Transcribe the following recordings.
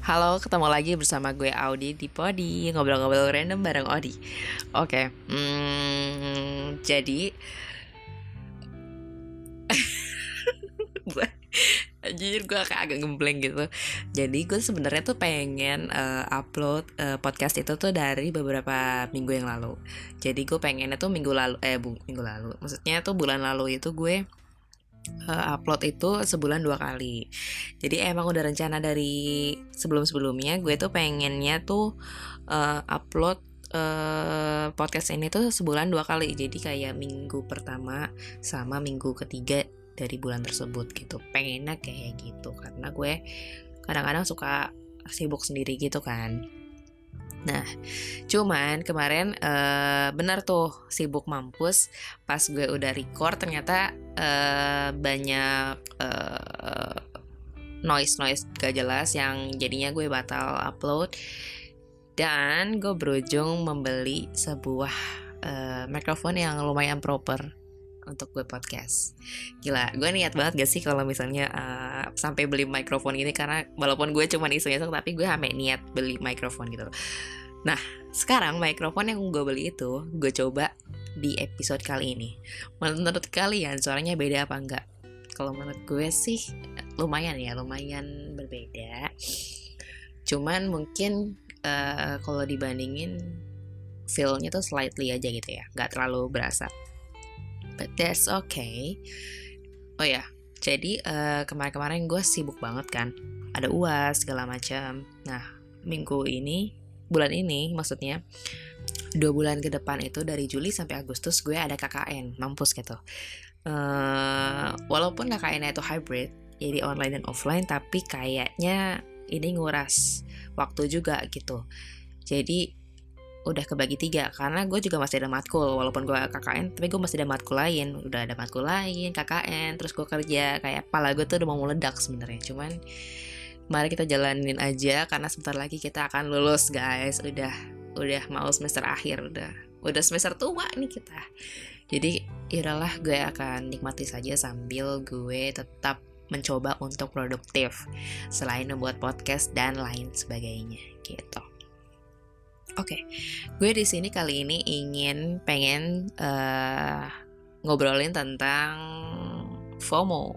Halo, ketemu lagi bersama gue Audi di Podi, ngobrol-ngobrol random bareng Odi. Oke, jadi gue jujur gue kayak agak gembleng gitu. Jadi gue sebenarnya tuh pengen upload podcast itu tuh dari beberapa minggu yang lalu. Jadi gue pengennya tuh minggu lalu. Maksudnya tuh bulan lalu itu gue upload itu sebulan 2 kali. Jadi emang udah rencana dari sebelum-sebelumnya gue tuh pengennya tuh upload podcast ini tuh sebulan 2 kali. Jadi kayak minggu pertama sama minggu ketiga dari bulan tersebut gitu. Pengennya kayak gitu karena gue kadang-kadang suka sibuk sendiri gitu kan. Nah, cuman kemarin benar tuh sibuk mampus. Pas gue udah record ternyata banyak noise gak jelas yang jadinya gue batal upload. Dan gue berujung membeli sebuah mikrofon yang lumayan proper untuk gue podcast. Gila, gue niat banget gak sih kalau misalnya sampai beli mikrofon ini, karena walaupun gue cuma iseng-iseng tapi gue sampai niat beli mikrofon gitu. Nah, sekarang mikrofon yang gue beli itu gue coba di episode kali ini. Menurut kalian suaranya beda apa enggak? Kalau menurut gue sih lumayan berbeda. Cuman mungkin kalau dibandingin feel-nya tuh slightly aja gitu ya, nggak terlalu berasa. But that's okay. Oh ya, jadi kemarin-kemarin gue sibuk banget kan, ada UAS segala macam. Nah, bulan ini maksudnya 2 bulan ke depan itu dari Juli sampai Agustus gue ada KKN, mampus gitu. Walaupun KKN-nya itu hybrid, jadi online dan offline, tapi kayaknya ini nguras waktu juga gitu. Jadi udah kebagi 3 karena gue juga masih ada matkul, walaupun gue KKN tapi gue masih ada matkul lain, udah ada matkul lain KKN, terus gue kerja, kayak kepala gue tuh udah mau meledak sebenarnya. Cuman mari kita jalanin aja karena sebentar lagi kita akan lulus guys. Udah mau semester akhir, udah semester tua nih kita. Jadi yaudahlah, gue akan nikmati saja sambil gue tetap mencoba untuk produktif selain membuat podcast dan lain sebagainya gitu. Oke, gue di sini kali ini pengen ngobrolin tentang FOMO,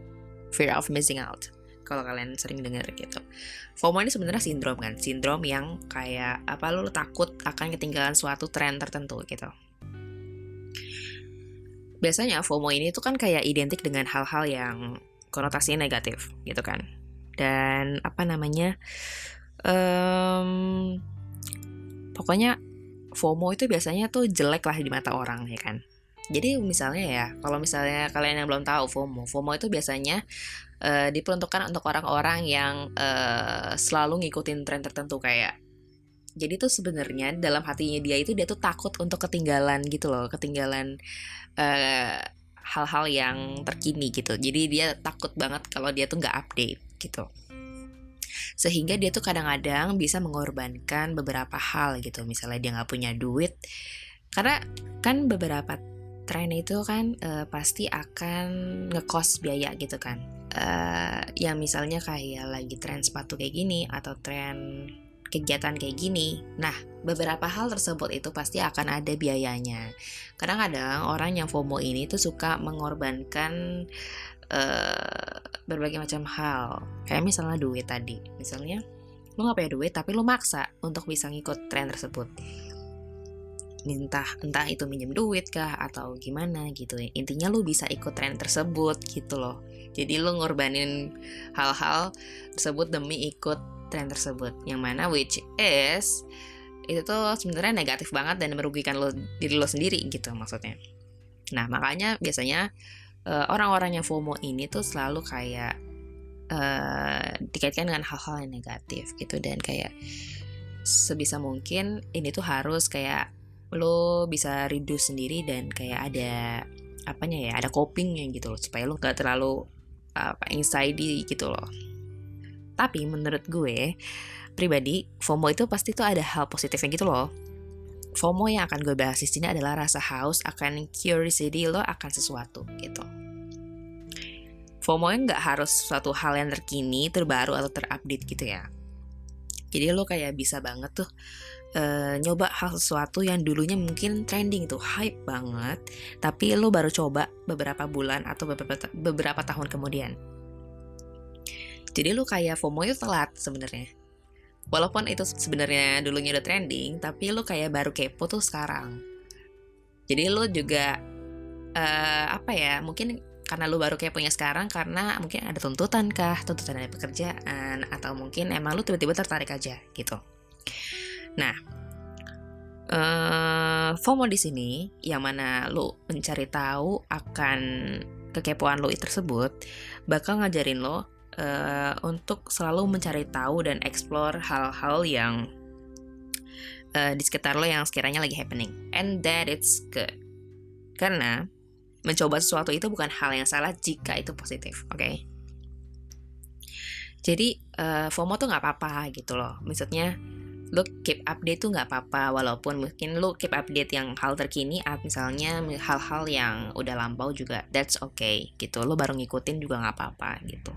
fear of missing out. Kalau kalian sering dengar gitu. FOMO ini sebenarnya sindrom yang kayak apa, lu takut akan ketinggalan suatu tren tertentu gitu. Biasanya FOMO ini tuh kan kayak identik dengan hal-hal yang konotasinya negatif gitu kan. Dan apa namanya, pokoknya FOMO itu biasanya tuh jelek lah di mata orang ya kan. Jadi misalnya ya, kalau misalnya kalian yang belum tahu FOMO itu biasanya diperuntukkan untuk orang-orang yang selalu ngikutin tren tertentu kayak. Jadi tuh sebenarnya dalam hatinya dia tuh takut untuk ketinggalan gitu loh, ketinggalan hal-hal yang terkini gitu. Jadi dia takut banget kalau dia tuh nggak update gitu. Sehingga dia tuh kadang-kadang bisa mengorbankan beberapa hal gitu. Misalnya dia nggak punya duit, karena kan beberapa tren itu kan pasti akan ngekos biaya gitu kan. Yang misalnya kayak lagi tren sepatu kayak gini atau tren kegiatan kayak gini. Nah, beberapa hal tersebut itu pasti akan ada biayanya. Kadang-kadang orang yang FOMO ini tuh suka mengorbankan berbagai macam hal. Kayak misalnya duit tadi. Misalnya, lu gak punya duit tapi lu maksa untuk bisa ngikut tren tersebut. Entah itu minjem duit kah atau gimana gitu ya. Intinya lu bisa ikut tren tersebut gitu loh. Jadi lu ngorbanin hal-hal tersebut demi ikut tren tersebut, yang mana which is itu tuh sebenarnya negatif banget dan merugikan diri lo sendiri gitu maksudnya. Nah, makanya biasanya orang-orang yang FOMO ini tuh selalu kayak dikaitkan dengan hal-hal yang negatif gitu, dan kayak sebisa mungkin ini tuh harus kayak lo bisa reduce sendiri dan kayak ada ada copingnya gitu loh, supaya lo gak terlalu anxiety gitu loh. Tapi menurut gue pribadi, FOMO itu pasti tuh ada hal positifnya gitu loh. FOMO yang akan gue bahas di sini adalah rasa haus akan curiosity lo akan sesuatu gitu. FOMO nggak harus suatu hal yang terkini, terbaru atau terupdate gitu ya. Jadi lo kayak bisa banget tuh nyoba hal sesuatu yang dulunya mungkin trending tuh, hype banget, tapi lo baru coba beberapa bulan atau beberapa tahun kemudian. Jadi lo kayak FOMO itu telat sebenarnya. Walaupun itu sebenarnya dulunya udah trending, tapi lo kayak baru kepo tuh sekarang. Jadi lo juga mungkin karena lu baru keponya sekarang karena mungkin ada tuntutan dari pekerjaan, atau mungkin emang lu tiba-tiba tertarik aja gitu. Nah, FOMO di sini yang mana lu mencari tahu akan kekepoan lu tersebut bakal ngajarin lo untuk selalu mencari tahu dan explore hal-hal yang di sekitar lo yang sekiranya lagi happening, and that it's good. Karena mencoba sesuatu itu bukan hal yang salah jika itu positif, oke? Jadi FOMO tuh nggak apa-apa gitu loh. Maksudnya lo keep update tuh nggak apa-apa, walaupun mungkin lo keep update yang hal terkini, misalnya hal-hal yang udah lampau juga, that's okay gitu. Lo baru ngikutin juga nggak apa-apa gitu.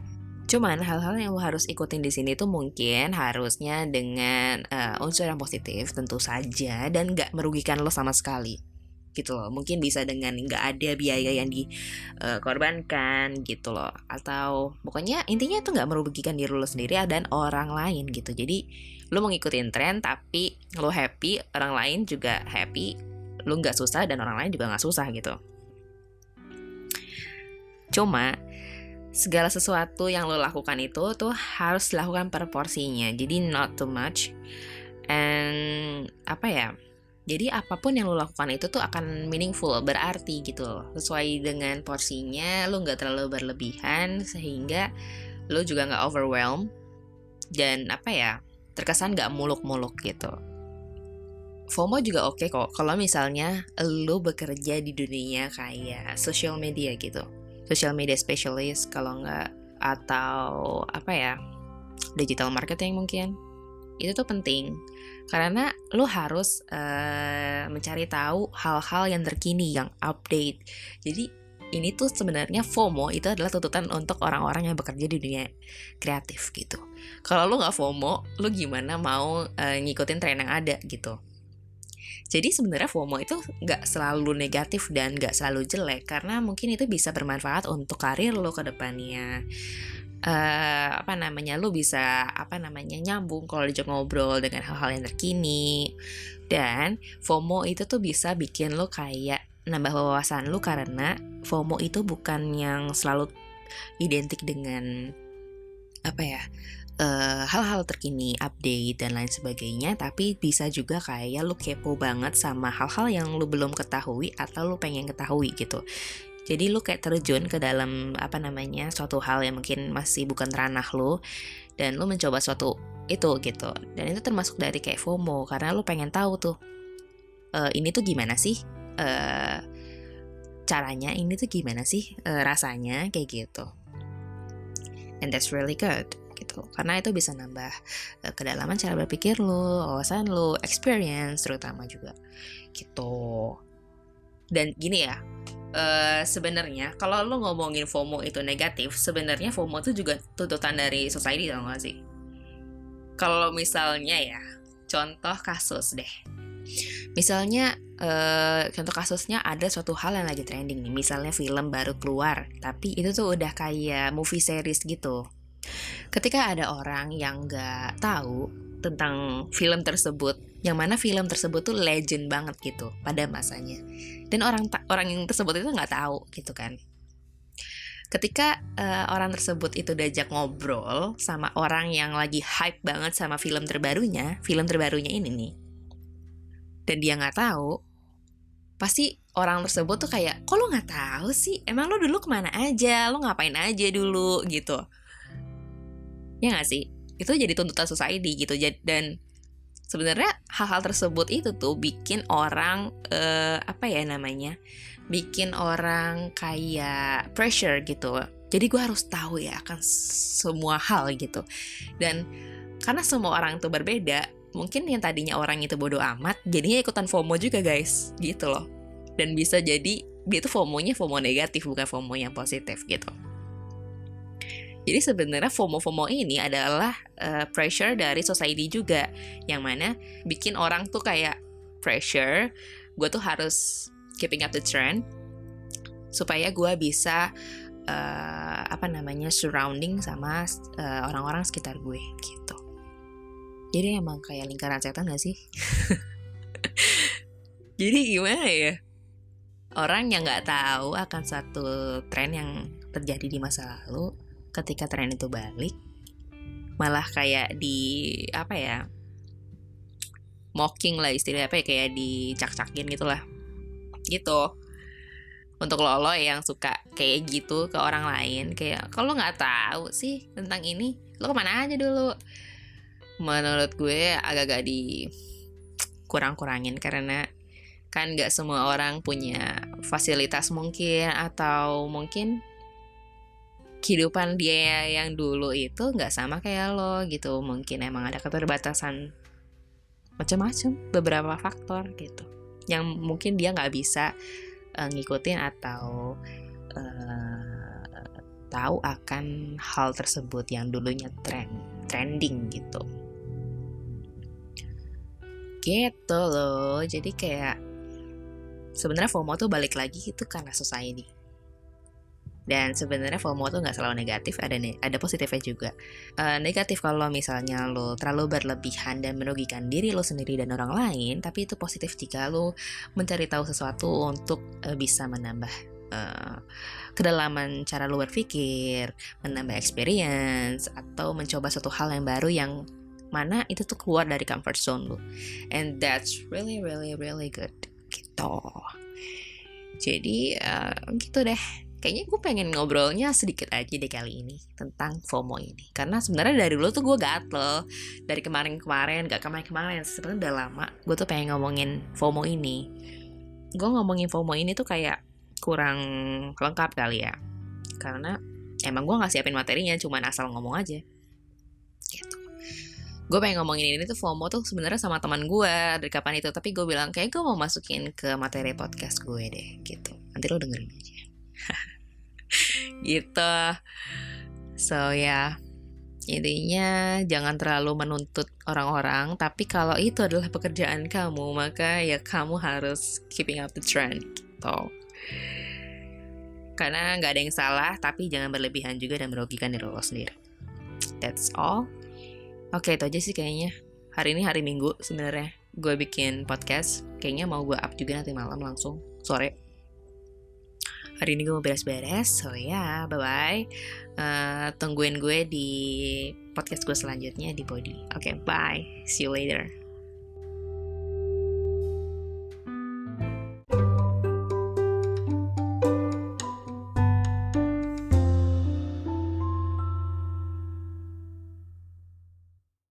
Cuman hal-hal yang lo harus ikutin di sini tuh mungkin harusnya dengan unsur yang positif tentu saja, dan nggak merugikan lo sama sekali gitu loh. Mungkin bisa dengan nggak ada biaya yang dikorbankan gitu loh, atau pokoknya intinya itu nggak merugikan diri lo sendiri dan orang lain gitu. Jadi lo mau ngikutin tren tapi lo happy, orang lain juga happy, lo nggak susah dan orang lain juga nggak susah gitu. Cuma segala sesuatu yang lo lakukan itu tuh harus dilakukan per porsinya, jadi not too much. And jadi apapun yang lo lakukan itu tuh akan meaningful, berarti gitu loh. Sesuai dengan porsinya, lo gak terlalu berlebihan sehingga lo juga gak overwhelm. Dan terkesan gak muluk-muluk gitu. FOMO juga oke kok kalau misalnya lo bekerja di dunia kayak social media gitu, social media specialist kalau nggak, atau digital marketing mungkin. Itu tuh penting karena lo harus mencari tahu hal-hal yang terkini, yang update. Jadi ini tuh sebenarnya FOMO itu adalah tuntutan untuk orang-orang yang bekerja di dunia kreatif gitu. Kalau lo nggak FOMO, lo gimana mau ngikutin tren yang ada gitu. Jadi sebenarnya FOMO itu nggak selalu negatif dan nggak selalu jelek, karena mungkin itu bisa bermanfaat untuk karir lo ke depannya. Lo bisa nyambung kalau diajak ngobrol dengan hal-hal yang terkini. Dan FOMO itu tuh bisa bikin lo kayak nambah wawasan lo, karena FOMO itu bukan yang selalu identik dengan hal-hal terkini, update dan lain sebagainya, tapi bisa juga kayak lo kepo banget sama hal-hal yang lo belum ketahui atau lo pengen ketahui gitu. Jadi lu kayak terjun ke dalam suatu hal yang mungkin masih bukan ranah lu, dan lu mencoba suatu itu gitu. Dan itu termasuk dari kayak FOMO, karena lu pengen tahu tuh ini tuh gimana sih caranya, ini tuh gimana sih rasanya kayak gitu. And that's really good gitu, karena itu bisa nambah kedalaman cara berpikir lu, wawasan lu, experience terutama juga gitu. Dan gini ya, sebenarnya kalau lo ngomongin FOMO itu negatif, sebenarnya FOMO itu juga tuntutan dari society, tau gak sih? Kalau misalnya ya, contoh kasus deh. Misalnya contoh kasusnya ada suatu hal yang lagi trending nih, misalnya film baru keluar, tapi itu tuh udah kayak movie series gitu. Ketika ada orang yang gak tahu tentang film tersebut, yang mana film tersebut tuh legend banget gitu pada masanya, dan orang yang tersebut itu nggak tahu gitu kan. Ketika orang tersebut itu diajak ngobrol sama orang yang lagi hype banget sama film terbarunya ini nih, dan dia nggak tahu, pasti orang tersebut tuh kayak, kok lo nggak tahu sih? Emang lo dulu kemana aja? Lo ngapain aja dulu gitu? Ya nggak sih? Itu jadi tuntutan society gitu. Dan sebenarnya hal-hal tersebut itu tuh bikin orang bikin orang kayak pressure gitu. Jadi gue harus tahu ya akan semua hal gitu. Dan karena semua orang itu berbeda, mungkin yang tadinya orang itu bodo amat jadinya ikutan FOMO juga guys gitu loh. Dan bisa jadi dia tuh FOMO negatif, bukan FOMO yang positif gitu. Jadi sebenarnya FOMO ini adalah pressure dari society juga, yang mana bikin orang tuh kayak pressure, gue tuh harus keeping up the trend supaya gue bisa surrounding sama orang-orang sekitar gue gitu. Jadi emang kayak lingkaran setan gak sih? Jadi gimana ya? Orang yang nggak tahu akan satu tren yang terjadi di masa lalu, ketika tren itu balik, malah kayak mocking lah istilahnya, kayak dicak-cakin gitulah. Gitu. Untuk lo yang suka kayak gitu ke orang lain, kayak kalau nggak tahu sih tentang ini, lo kemana aja dulu. Menurut gue agak-agak kurang-kurangin, karena kan nggak semua orang punya fasilitas mungkin, atau mungkin kehidupan dia yang dulu itu nggak sama kayak lo gitu. Mungkin emang ada keterbatasan macam-macam, beberapa faktor gitu, yang mungkin dia nggak bisa ngikutin atau tahu akan hal tersebut yang dulunya trending gitu loh. Jadi kayak sebenarnya FOMO tuh balik lagi itu karena society. Dan sebenarnya FOMO tuh nggak selalu negatif, ada positifnya juga. Negatif kalau misalnya lo terlalu berlebihan dan merugikan diri lo sendiri dan orang lain, tapi itu positif jika lo mencari tahu sesuatu untuk bisa menambah kedalaman cara lo berpikir, menambah experience, atau mencoba suatu hal yang baru yang mana itu tuh keluar dari comfort zone lo. And that's really really really good gitu. Jadi gitu deh. Kayaknya gue pengen ngobrolnya sedikit aja deh kali ini tentang FOMO ini. Karena sebenarnya dari dulu tuh gue gatel. Dari kemarin-kemarin, sebenarnya udah lama gue tuh pengen ngomongin FOMO ini. Gue ngomongin FOMO ini tuh kayak kurang lengkap kali ya. Karena emang gue gak siapin materinya, cuman asal ngomong aja gitu. Gue pengen ngomongin ini tuh FOMO tuh sebenarnya sama teman gue dari kapan itu. Tapi gue bilang kayak gue mau masukin ke materi podcast gue deh gitu. Nanti lo dengerin aja. Gitu. So ya, intinya jangan terlalu menuntut orang-orang, tapi kalau itu adalah pekerjaan kamu, maka ya kamu harus keeping up the trend gitu. Karena gak ada yang salah, tapi jangan berlebihan juga dan merugikan diri lo sendiri. That's all. Oke, itu aja sih kayaknya. Hari ini hari Minggu sebenarnya gue bikin podcast. Kayaknya mau gue up juga nanti malam langsung sore. Hari ini gue mau beres-beres, so ya, bye-bye. Tungguin gue di podcast gue selanjutnya di Body. Oke, bye. See you later.